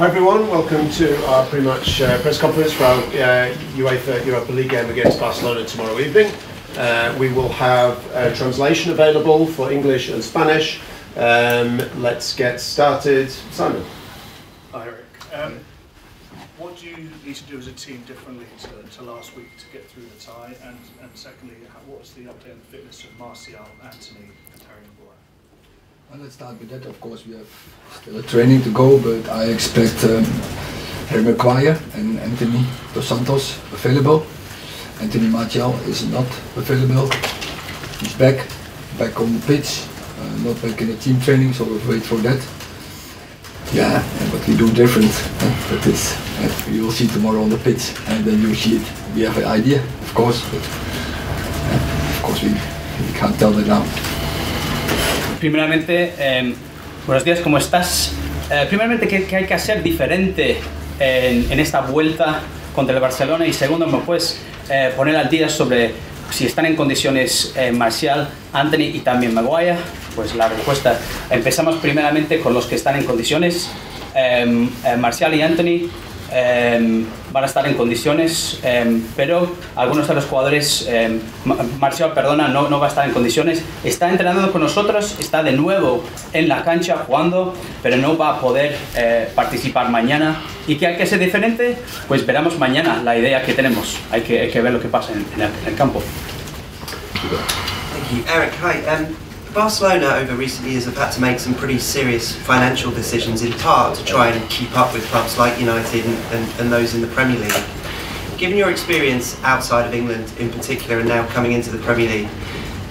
Hi everyone, welcome to our pre-match press conference for our UEFA Europa League game against Barcelona tomorrow evening. We will have translation available for English and Spanish. Let's get started. Simon. Hi Erik. What do you need to do as a team differently to last week to get through the tie? And secondly, what's the update on the fitness of Martial, Anthony and Harry Maguire? Well, let's start with that. Of course, we have still a training to go, but I expect Harry Maguire and Anthony Dos Santos available. Anthony Martial is not available. He's back on the pitch, not back in the team training, so we'll wait for that. Yeah, and what we do different, that is, you will see tomorrow on the pitch, and then you see it. We have an idea, of course, but of course we can't tell that now. Primeramente, buenos días, ¿cómo estás? Primeramente, ¿qué hay que hacer diferente en esta vuelta contra el Barcelona? Y segundo, ¿me puedes poner al día sobre si están en condiciones Martial, Anthony y también Maguire? Pues la respuesta, empezamos primeramente con los que están en condiciones. Martial y Anthony van a estar en condiciones, pero algunos de los jugadores, Martial, perdona, no va a estar en condiciones. Está entrenando con nosotros, está de nuevo en la cancha jugando, pero no va a poder participar mañana. ¿Y qué hay que hacer diferente? Pues veremos mañana la idea que tenemos. Hay que ver lo que pasa en el campo. Thank you. Erik, hi. Barcelona over recent years have had to make some pretty serious financial decisions, in part to try and keep up with clubs like United and those in the Premier League. Given your experience outside of England in particular and now coming into the Premier League,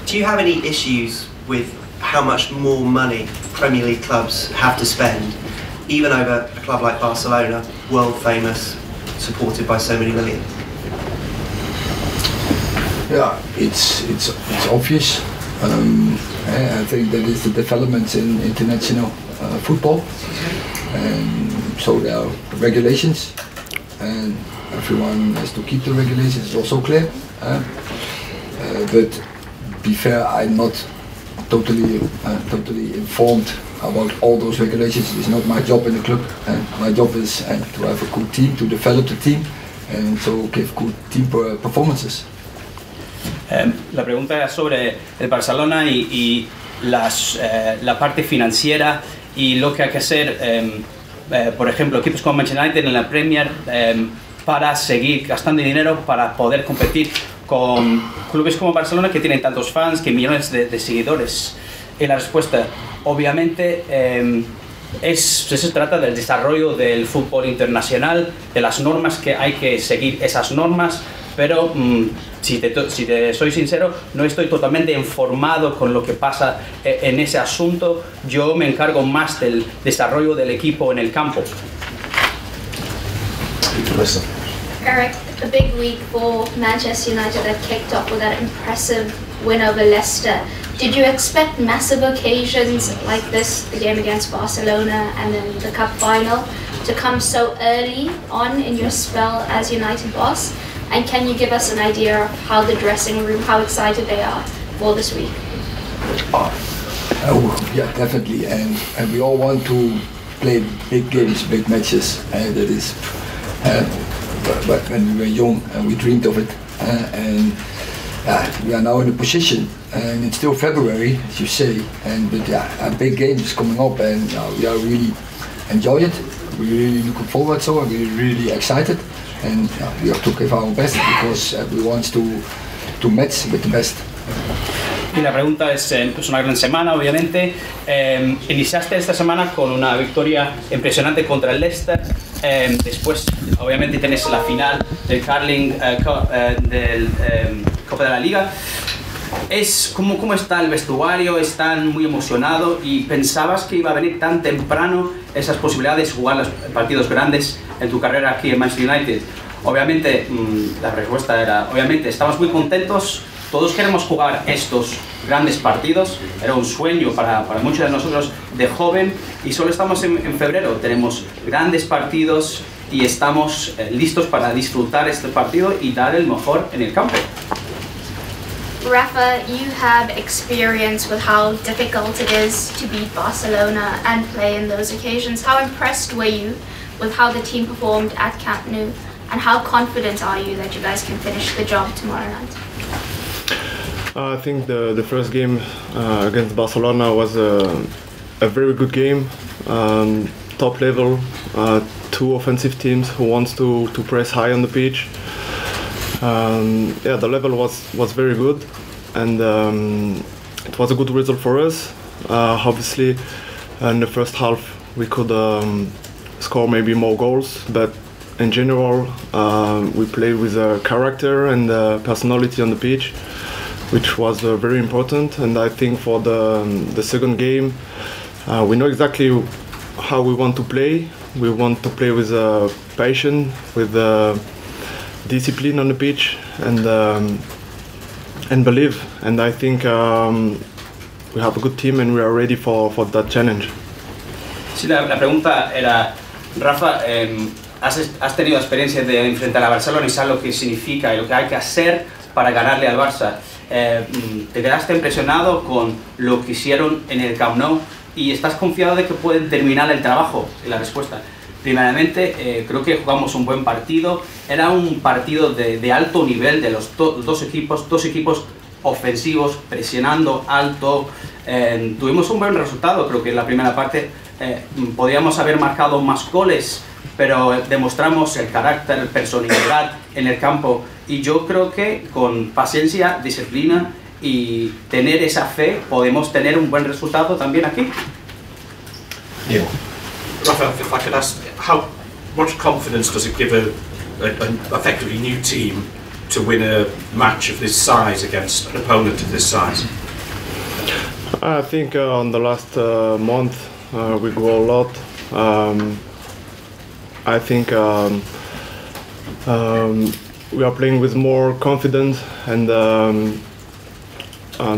do you have any issues with how much more money Premier League clubs have to spend, even over a club like Barcelona, world famous, supported by so many millions? Yeah, it's obvious. I think that is the developments in international football, and so there are regulations, and everyone has to keep the regulations. It's also clear, but be fair, I'm not totally informed about all those regulations. It's not my job in the club. My job is to have a good team, to develop the team, and so give good team performances. La pregunta era sobre el Barcelona y la parte financiera y lo que hay que hacer, por ejemplo, equipos como Manchester United en la Premier para seguir gastando dinero para poder competir con clubes como Barcelona que tienen tantos fans, que millones de seguidores. Y la respuesta, obviamente, eso se trata del desarrollo del fútbol internacional, de las normas que hay que seguir esas normas, pero si te soy sincero, no estoy totalmente informado con lo que pasa en ese asunto. Yo me encargo más del desarrollo del equipo en el campo. Erik, a big week for Manchester United that kicked off with that impressive win over Leicester. Did you expect massive occasions like this, the game against Barcelona and then the cup final, to come so early on in your spell as United boss? And can you give us an idea of how the dressing room, how excited they are for this week? Oh yeah, definitely, and we all want to play big games, big matches, and that is but when we were young and we dreamed of it, and we are now in a position, and it's still February, as you say, but a big game is coming up, and we are really enjoy it. We're really looking forward, so we're really excited. And we have to give our best because we want to match with the best. Y la pregunta es una gran semana, obviamente. Iniciaste esta semana con una victoria impresionante contra el Leicester. Después, obviamente, tenés la final del Carling del Copa de la Liga. ¿Cómo está el vestuario? ¿Están muy emocionados? ¿Y pensabas que iba a venir tan temprano esas posibilidades de jugar los partidos grandes en tu carrera aquí en Manchester United? Obviamente, la respuesta era, obviamente, estamos muy contentos. Todos queremos jugar estos grandes partidos. Era un sueño para muchos de nosotros de joven y solo estamos en febrero. Tenemos grandes partidos y estamos listos para disfrutar este partido y dar el mejor en el campo. Rafa, you have experience with how difficult it is to beat Barcelona and play in those occasions. How impressed were you with how the team performed at Camp Nou, and how confident are you that you guys can finish the job tomorrow night? I think the first game against Barcelona was a very good game, top level, two offensive teams who wants to press high on the pitch. Yeah, the level was very good, and it was a good result for us. Obviously, in the first half we could score maybe more goals, but in general we played with character and personality on the pitch, which was very important. And I think for the second game, we know exactly how we want to play. We want to play with passion, with discipline on the pitch, and believe. And I think we have a good team and we are ready for that challenge. Sí, la pregunta era, Rafa, has tenido experiencia de enfrentar a Barcelona y sabes lo que significa y lo que hay que hacer para ganarle al Barça. ¿Te quedaste impresionado con lo que hicieron en el Camp Nou y estás confiado de que pueden terminar el trabajo? Y la respuesta, primeramente, creo que jugamos un buen partido. Era un partido de alto nivel de los dos equipos ofensivos, presionando alto. Tuvimos un buen resultado. Creo que en la primera parte podíamos haber marcado más goles, pero demostramos el carácter, personalidad en el campo. Y yo creo que con paciencia, disciplina y tener esa fe podemos tener un buen resultado también aquí. Yeah. Rafael, if I could ask, how much confidence does it give an effectively new team to win a match of this size against an opponent of this size? I think on the last month we grew a lot. I think we are playing with more confidence, and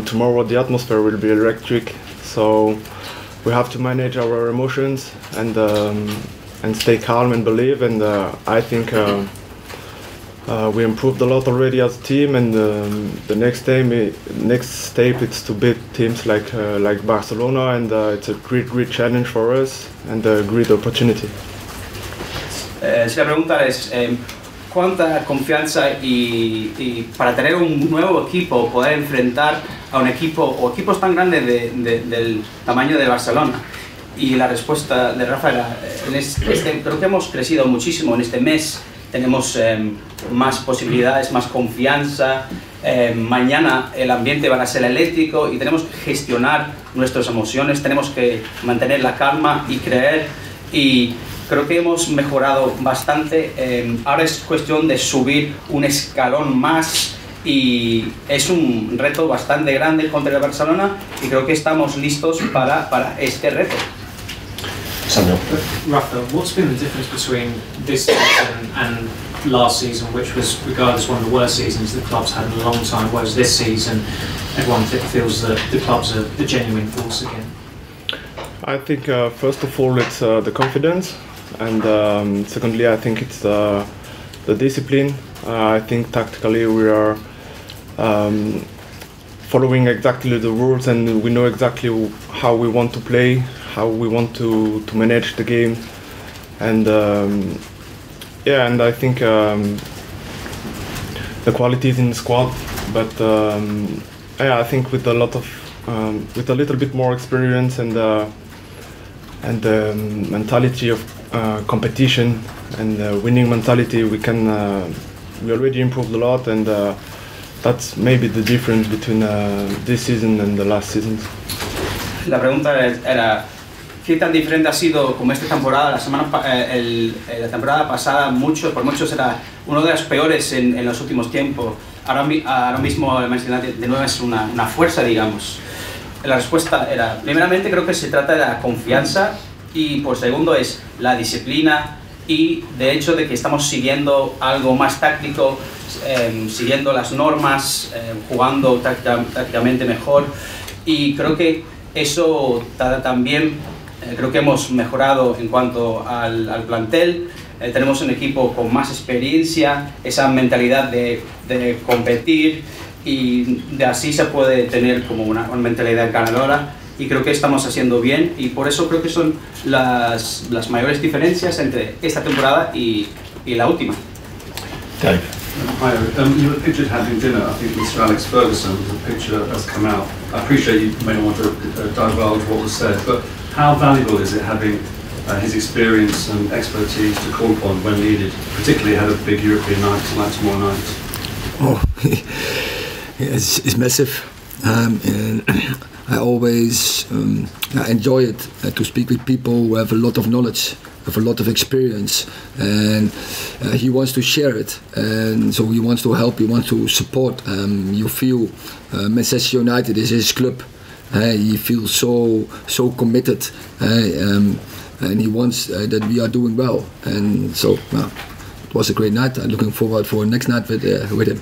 tomorrow the atmosphere will be electric. So we have to manage our emotions and stay calm and believe. And I think we improved a lot already as a team. And the next step is to beat teams like Barcelona, and it's a great challenge for us and a great opportunity. Si la pregunta es cuánta confianza y para tener un nuevo equipo, poder enfrentar a un equipo o equipos tan grandes del tamaño de Barcelona. Y la respuesta de Rafa era, creo que hemos crecido muchísimo en este mes, tenemos más posibilidades, más confianza. Mañana el ambiente va a ser eléctrico y tenemos que gestionar nuestras emociones, tenemos que mantener la calma y creer. Y creo que hemos mejorado bastante. Ahora es cuestión de subir un escalón más y es un reto bastante grande contra el Barcelona y creo que estamos listos para este reto. Samuel. Raphael, what's been the difference between this season and last season, which was regarded as one of the worst seasons the club's had in a long time, whereas this season everyone feels that the club's a genuine force again? I think first of all it's the confidence, and secondly I think it's the discipline. I think tactically we are following exactly the rules, and we know exactly how we want to play, how we want to manage the game, and yeah, and I think the quality is in the squad, but yeah, I think with a little bit more experience and the mentality of competition and winning mentality, we already improved a lot, and that's maybe the difference between this season and the last seasons. La pregunta era ¿qué tan diferente ha sido como esta temporada? La temporada pasada por muchos era una de las peores en los últimos tiempos. Ahora mismo el Manchester United de nuevo es una fuerza, digamos. La respuesta era, primeramente creo que se trata de la confianza y por segundo es la disciplina y de hecho de que estamos siguiendo algo más táctico, siguiendo las normas, jugando tácticamente mejor, y creo que eso también creo que hemos mejorado en cuanto al plantel. Tenemos un equipo con más experiencia, esa mentalidad de competir, y de así se puede tener como una mentalidad ganadora. y creo que estamos haciendo bien y por eso creo que son las mayores diferencias entre esta temporada y la última. Dave. Hi, you were pictured having dinner, I think, with Sir Alex Ferguson. The picture has come out. I appreciate you may not want to divulge what was said, but how valuable is it having his experience and expertise to call upon when needed, particularly ahead of big European nights like tomorrow night? Oh, it's massive. And I always enjoy it to speak with people who have a lot of knowledge, have a lot of experience, and he wants to share it, and so he wants to help, he wants to support. You feel Manchester United is his club. He feels so committed, and he wants that we are doing well, and so it was a great night. I'm looking forward for next night with him.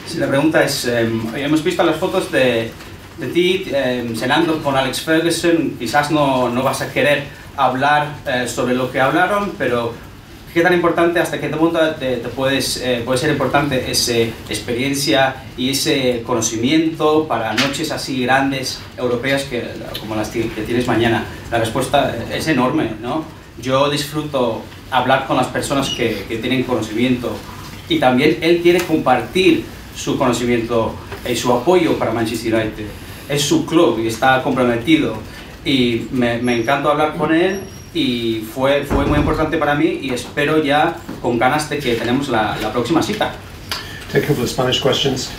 Sí, la pregunta es, hemos visto las fotos de ti cenando con Alex Ferguson, quizás no vas a querer hablar sobre lo que hablaron, pero ¿qué tan importante, hasta qué punto puede ser importante esa experiencia y ese conocimiento para noches así grandes, europeas, como las que tienes mañana? La respuesta es enorme, ¿no? Yo disfruto hablar con las personas que tienen conocimiento y también él quiere compartir su conocimiento y su apoyo para Manchester United. Es su club y está comprometido y me encantó hablar con él y fue muy importante para mí y espero ya con ganas de que tenemos la próxima cita. Take a couple of Spanish questions.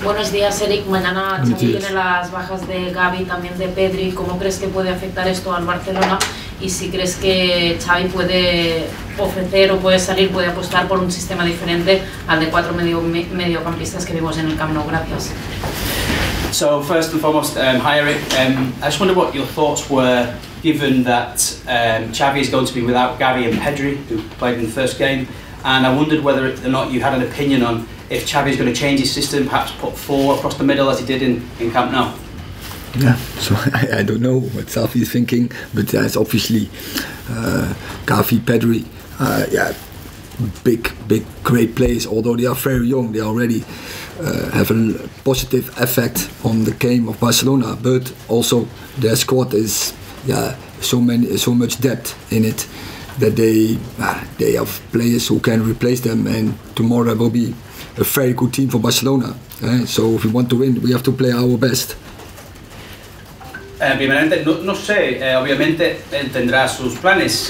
Buenos días, Erik. Mañana Xavi tiene las bajas de Gavi, también de Pedri. ¿Cómo crees que puede afectar esto al Barcelona? Y si crees que Xavi puede ofrecer o puede apostar por un sistema diferente al de 4 mediocampistas que vimos en el Camp Nou. Gracias. So first and foremost, hi Erik. I just wonder what your thoughts were, given that Xavi is going to be without Gavi and Pedri, who played in the first game, and I wondered whether or not you had an opinion on if Xavi is going to change his system, perhaps put 4 across the middle as he did in Camp Nou. Yeah, so I don't know what Xavi is thinking, but it's obviously Gavi, Pedri, big, great players. Although they are very young, they already have a positive effect on the game of Barcelona. But also their squad is so much depth in it that they have players who can replace them, and tomorrow will be a very good team for Barcelona. So if we want to win, we have to play our best. Primeramente, no sé, obviamente él tendrá sus planes.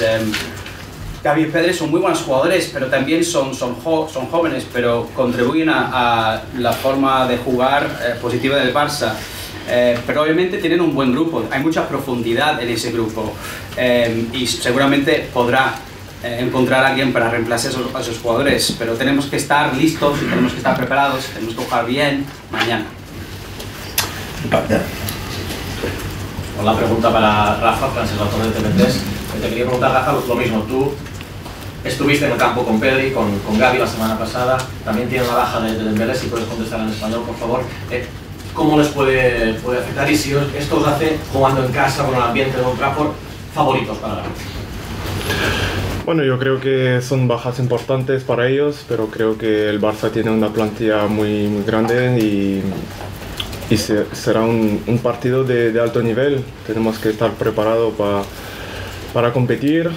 Gavi y Pedri son muy buenos jugadores, pero también son jóvenes, pero contribuyen a la forma de jugar positiva del Barça. Pero obviamente tienen un buen grupo, hay mucha profundidad en ese grupo y seguramente podrá encontrar a alguien para reemplazar a esos jugadores, pero tenemos que estar listos, tenemos que estar preparados, tenemos que jugar bien mañana. Una pregunta para Rafa, Francesc Altón de TV3. Te quería preguntar, Rafa, lo mismo. Tú estuviste en el campo con Pedri, con Gavi la semana pasada. También tiene una baja de Dembélé, si puedes contestar en español, por favor. ¿Cómo les puede afectar y si esto os hace, jugando en casa con el ambiente de Old Trafford, favoritos para ganar? Bueno, yo creo que son bajas importantes para ellos, pero creo que el Barça tiene una plantilla muy grande y será un partido de alto nivel. Tenemos que estar preparados para competir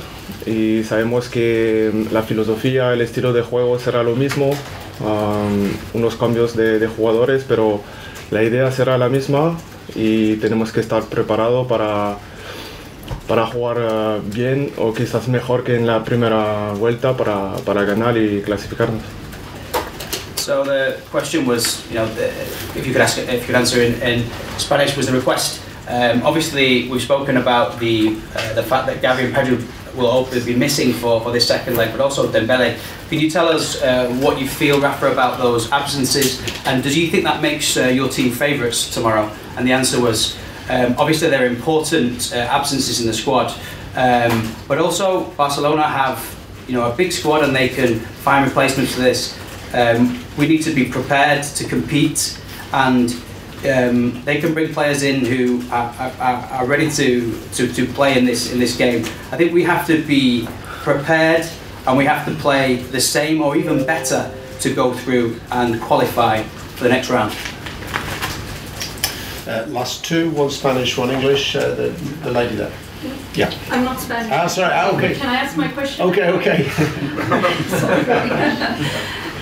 y sabemos que la filosofía, el estilo de juego será lo mismo, unos cambios de jugadores, pero la idea será la misma y tenemos que estar preparados para jugar bien o quizás mejor que en la primera vuelta para ganar y clasificarnos. So the question was, if you could answer in Spanish, was the request. Obviously, we've spoken about the fact that Gavi and Pedri will hopefully be missing for this second leg, but also Dembele. Can you tell us what you feel, Rafa, about those absences, and do you think that makes your team favourites tomorrow? And the answer was, obviously they're important absences in the squad, but also Barcelona have a big squad and they can find replacements for this. We need to be prepared to compete, and they can bring players in who are ready to play in this game. I think we have to be prepared and we have to play the same or even better to go through and qualify for the next round. last two, one Spanish, one English. The lady there. Yeah. I'm not Spanish. Ah, sorry. Ah, okay. Can I ask my question? Okay.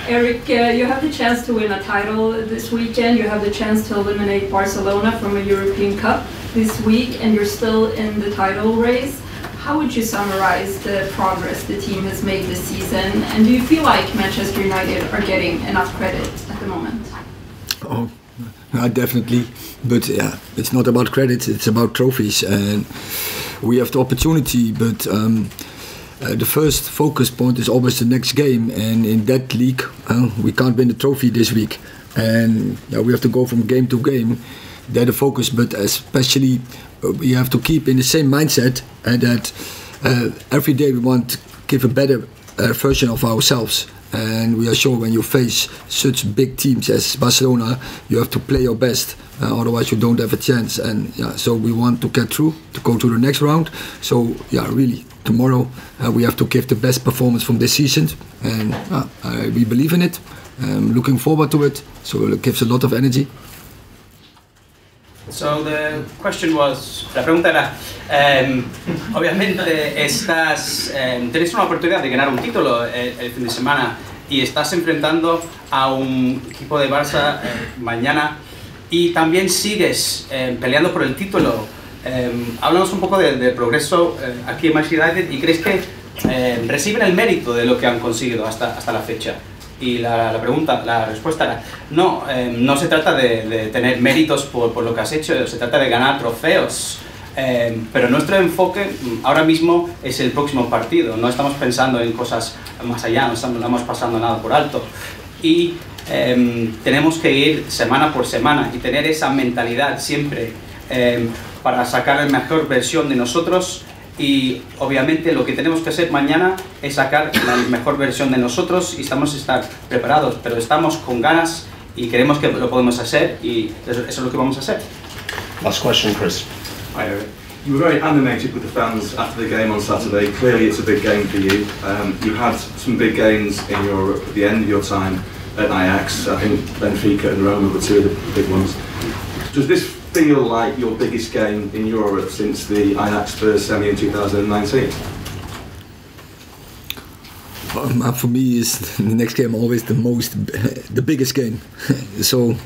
Erik, you have the chance to win a title this weekend. You have the chance to eliminate Barcelona from a European Cup this week, and you're still in the title race. How would you summarize the progress the team has made this season? And do you feel like Manchester United are getting enough credit at the moment? Oh, definitely. But yeah, it's not about credit, it's about trophies. And we have the opportunity, but the first focus point is always the next game. And in that league, we can't win the trophy this week. And we have to go from game to game. They're the focus, but especially we have to keep in the same mindset that every day we want to give a better version of ourselves. And we are sure when you face such big teams as Barcelona, you have to play your best, otherwise you don't have a chance. And so we want to get through, to go to the next round. So really, tomorrow we have to give the best performance from this season, and we believe in it. Looking forward to it, so it gives a lot of energy. So the question was, la pregunta era, obviamente tienes una oportunidad de ganar un título el fin de semana y estás enfrentando a un equipo de Barça mañana y también sigues peleando por el título. Háblanos un poco del progreso aquí en Manchester United y crees que reciben el mérito de lo que han conseguido hasta la fecha. Y la respuesta era, no se trata de tener méritos por lo que has hecho, se trata de ganar trofeos. Pero nuestro enfoque ahora mismo es el próximo partido, no estamos pensando en cosas más allá, no estamos pasando nada por alto. Y tenemos que ir semana por semana y tener esa mentalidad siempre para sacar la mejor versión de nosotros. Y obviamente lo que tenemos que hacer mañana es sacar la mejor versión de nosotros y estamos preparados, pero estamos con ganas y creemos que lo podemos hacer y eso es lo que vamos a hacer. Last question, Chris. Hi, Erik. You were very animated with the fans after the game on Saturday. Clearly it's a big game for you. You had some big games in Europe at the end of your time at Ajax. I think Benfica and Roma were two of the big ones. Does this feel like your biggest game in Europe since the Ajax Spurs semi in 2019? For me, is the next game always the biggest game. So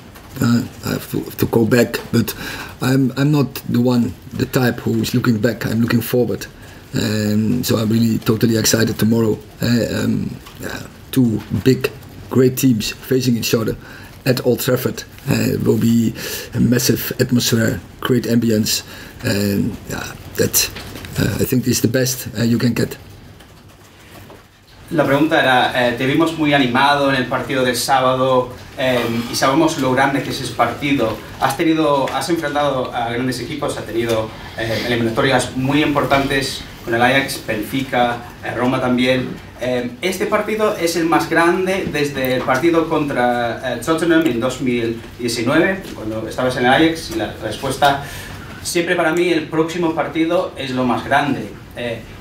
I have to go back, but I'm not the type who is looking back. I'm looking forward, and so I'm really totally excited tomorrow. Two big, great teams facing each other at Old Trafford. It will be a massive atmosphere, great ambience, and I think this is the best you can get. La pregunta era, te vimos muy animado en el partido del sábado y sabemos lo grande que es ese partido. Has enfrentado a grandes equipos, has tenido eliminatorias muy importantes con el Ajax, Benfica, Roma también. Este partido es el más grande desde el partido contra Tottenham en 2019, cuando estabas en el Ajax, y la respuesta, siempre para mí el próximo partido es lo más grande.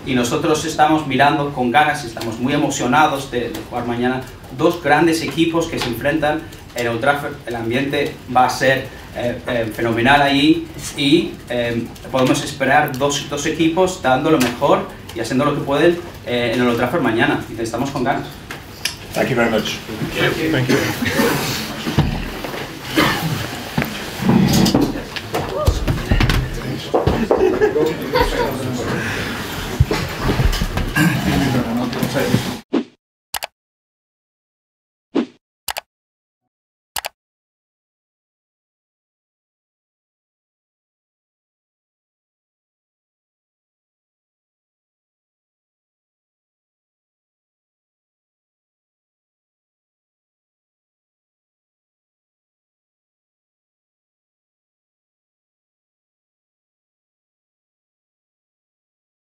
Y nosotros estamos mirando con ganas, estamos muy emocionados de jugar mañana dos grandes equipos que se enfrentan en Old Trafford. El ambiente va a ser fenomenal allí y podemos esperar dos equipos dando lo mejor y haciendo lo que pueden en el Old Trafford mañana. Y estamos con ganas. Thank you very much. Thank you. Thank you.